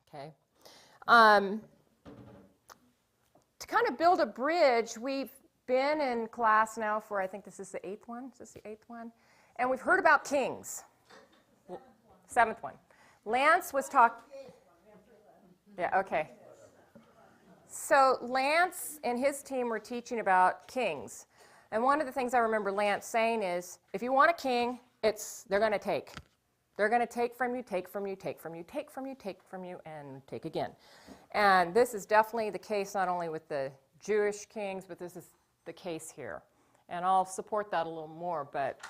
Okay. To kind of build a bridge, we've been in class now for, I think this is the 8th one. Is this the 8th one? And we've heard about kings. 7th one. Lance was talking. Yeah, okay. So Lance and his team were teaching about kings. And one of the things I remember Lance saying is, if you want a king, they're going to take. They're going to take from you, take from you, take from you, take from you, take from you, and take again. And this is definitely the case not only with the Jewish kings, but this is the case here. And I'll support that a little more, but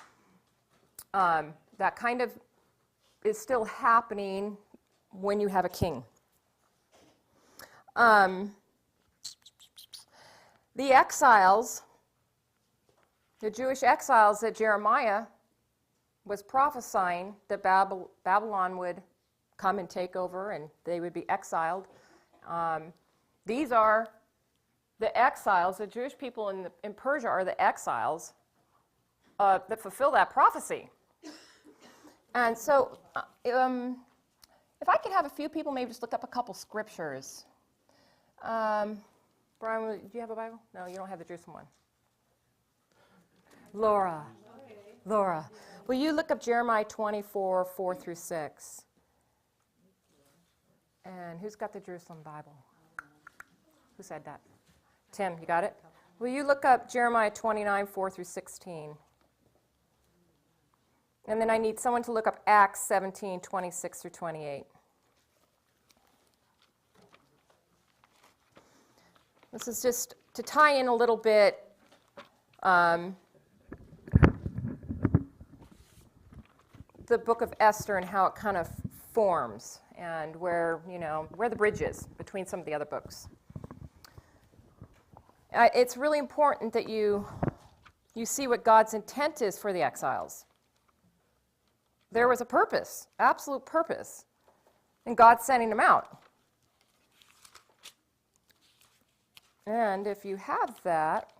that kind of is still happening when you have a king. The exiles, the Jewish exiles that Jeremiah was prophesying that Babylon would come and take over and they would be exiled. These are the exiles, the Jewish people in Persia are the exiles that fulfill that prophecy. And so if I could have a few people maybe just look up a couple scriptures. Brian, do you have a Bible? No, you don't have the Jerusalem one. Laura, will you look up Jeremiah 24, 4 through 6? And who's got the Jerusalem Bible? Who said that? Tim, you got it? Will you look up Jeremiah 29, 4 through 16? And then I need someone to look up Acts 17, 26 through 28. This is just to tie in a little bit the book of Esther and how it kind of forms and where the bridge is between some of the other books. It's really important that you see what God's intent is for the exiles. There was a purpose, absolute purpose, and God's sending them out. And if you have that,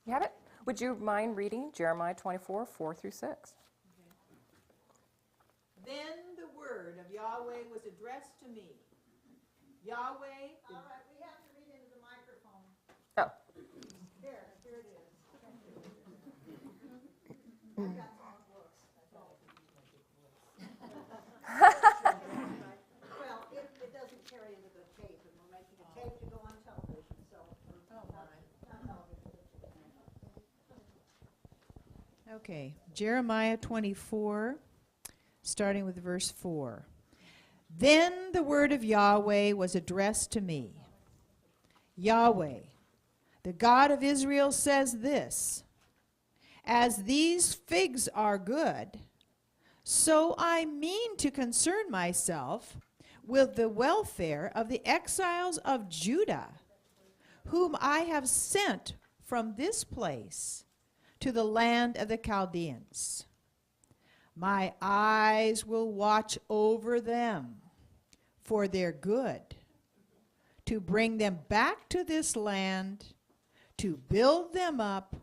you have it? Would you mind reading Jeremiah 24, 4 through 6? Then the word of Yahweh was addressed to me. Yahweh... All right, we have to read into the microphone. Oh. Here it is. I've got long books. Well, it doesn't carry into the tape, and we're making a tape to go on television, so... not television. Okay, Jeremiah 24, starting with verse 4. Then the word of Yahweh was addressed to me. Yahweh, the God of Israel, says this: as these figs are good, so I mean to concern myself with the welfare of the exiles of Judah, whom I have sent from this place to the land of the Chaldeans. My eyes will watch over them for their good, to bring them back to this land, to build them up,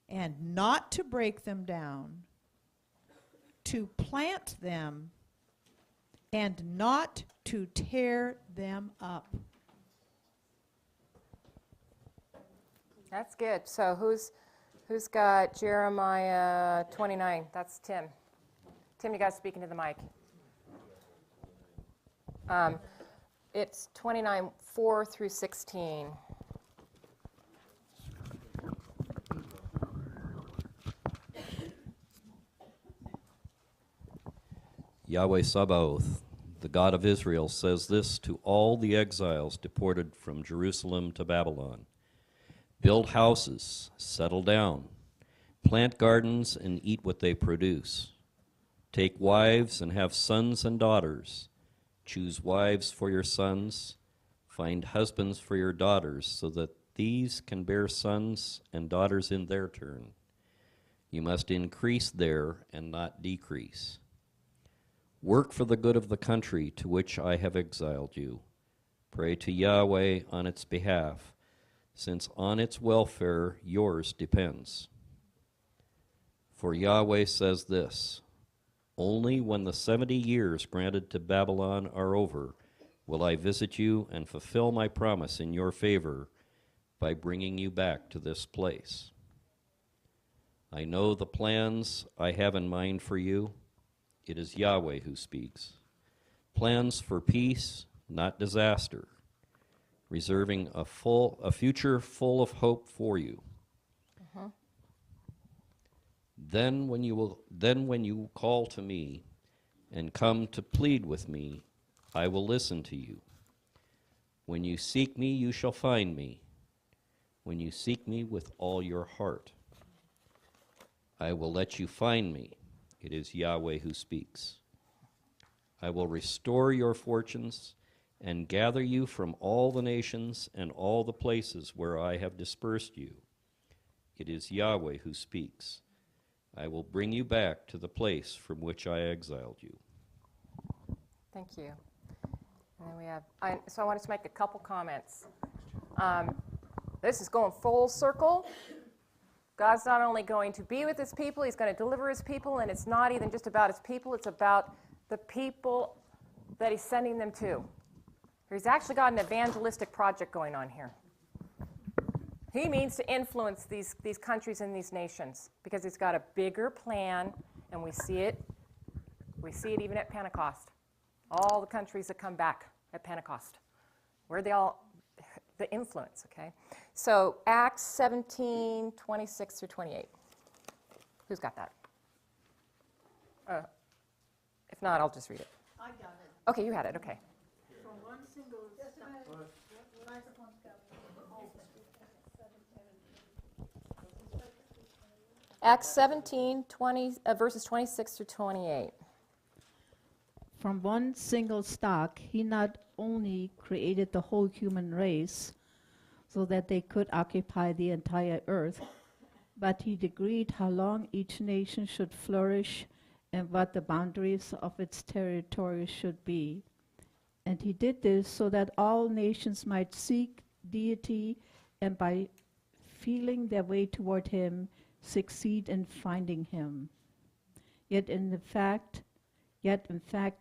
and not to break them down, to plant them, and not to tear them up. That's good. So who's got Jeremiah 29? That's Tim. Tim, you guys speaking to the mic. It's 29, 4 through 16. Yahweh Sabaoth, the God of Israel, says this to all the exiles deported from Jerusalem to Babylon: build houses, settle down, plant gardens, and eat what they produce. Take wives and have sons and daughters. Choose wives for your sons. Find husbands for your daughters, so that these can bear sons and daughters in their turn. You must increase there and not decrease. Work for the good of the country to which I have exiled you. Pray to Yahweh on its behalf, since on its welfare yours depends. For Yahweh says this: Only when the 70 years granted to Babylon are over will I visit you and fulfill my promise in your favor by bringing you back to this place. I know the plans I have in mind for you. It is Yahweh who speaks. Plans for peace, not disaster, reserving a future full of hope for you. Then when you call to me and come to plead with me, I will listen to you. When you seek me, you shall find me. When you seek me with all your heart, I will let you find me. It is Yahweh who speaks. I will restore your fortunes and gather you from all the nations and all the places where I have dispersed you. It is Yahweh who speaks. I will bring you back to the place from which I exiled you. Thank you. And then we have, so I wanted to make a couple comments. This is going full circle. God's not only going to be with his people, he's going to deliver his people, and it's not even just about his people, it's about the people that he's sending them to. He's actually got an evangelistic project going on here. He means to influence these countries and these nations because he's got a bigger plan, and we see it even at Pentecost. All the countries that come back at Pentecost, where they all, the influence, okay? So Acts 17, 26 through 28. Who's got that? If not, I'll just read it. I got it. Okay, you had it, okay. From one single Acts 17, 20, verses 26 through 28. From one single stock, he not only created the whole human race so that they could occupy the entire earth, but he decreed how long each nation should flourish and what the boundaries of its territory should be. And he did this so that all nations might seek deity and by feeling their way toward him, succeed in finding him. Yet in fact,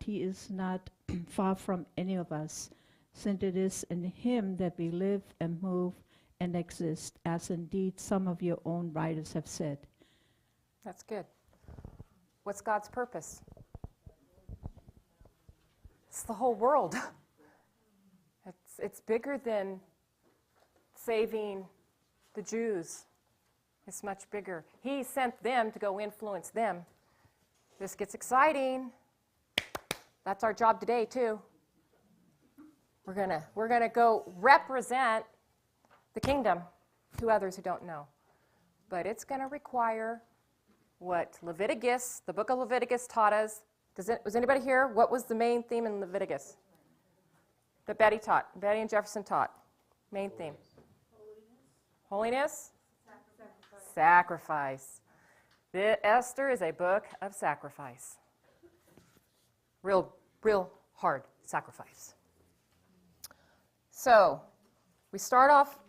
he is not far from any of us, since it is in him that we live and move and exist, as indeed some of your own writers have said. That's good. What's God's purpose? It's the whole world. It's bigger than saving the Jews. It's much bigger. He sent them to go influence them. This gets exciting. That's our job today, too. We're gonna go represent the kingdom to others who don't know. But it's going to require what Leviticus, the book of Leviticus taught us. Was anybody here? What was the main theme in Leviticus? That Betty and Jefferson taught. Main theme. Holiness? Sacrifice. Esther is a book of sacrifice. Real hard sacrifice. So, we start off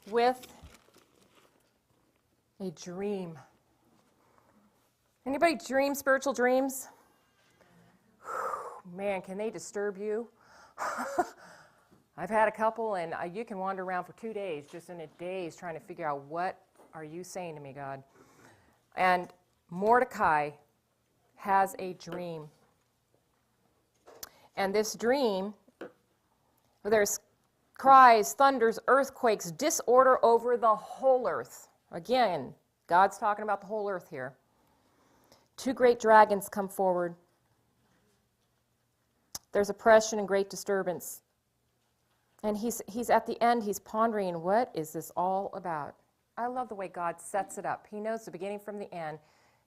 with a dream. Anybody dream spiritual dreams? Man, can they disturb you? I've had a couple, and you can wander around for 2 days, just in a daze, trying to figure out, what are you saying to me, God? And Mordecai has a dream. And this dream, there's cries, thunders, earthquakes, disorder over the whole earth. Again, God's talking about the whole earth here. 2 great dragons come forward. There's oppression and great disturbance. And he's at the end, he's pondering, what is this all about? I love the way God sets it up. He knows the beginning from the end,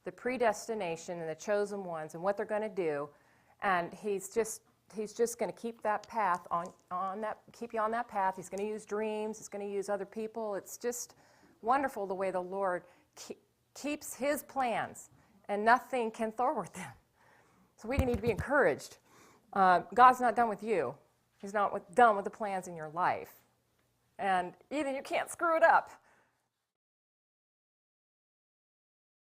the predestination and the chosen ones and what they're going to do. And he's just going to keep that path keep you on that path. He's going to use dreams. He's going to use other people. It's just wonderful the way the Lord keeps his plans, and nothing can thwart them. So we need to be encouraged. God's not done with you. He's not done with the plans in your life. And even you can't screw it up.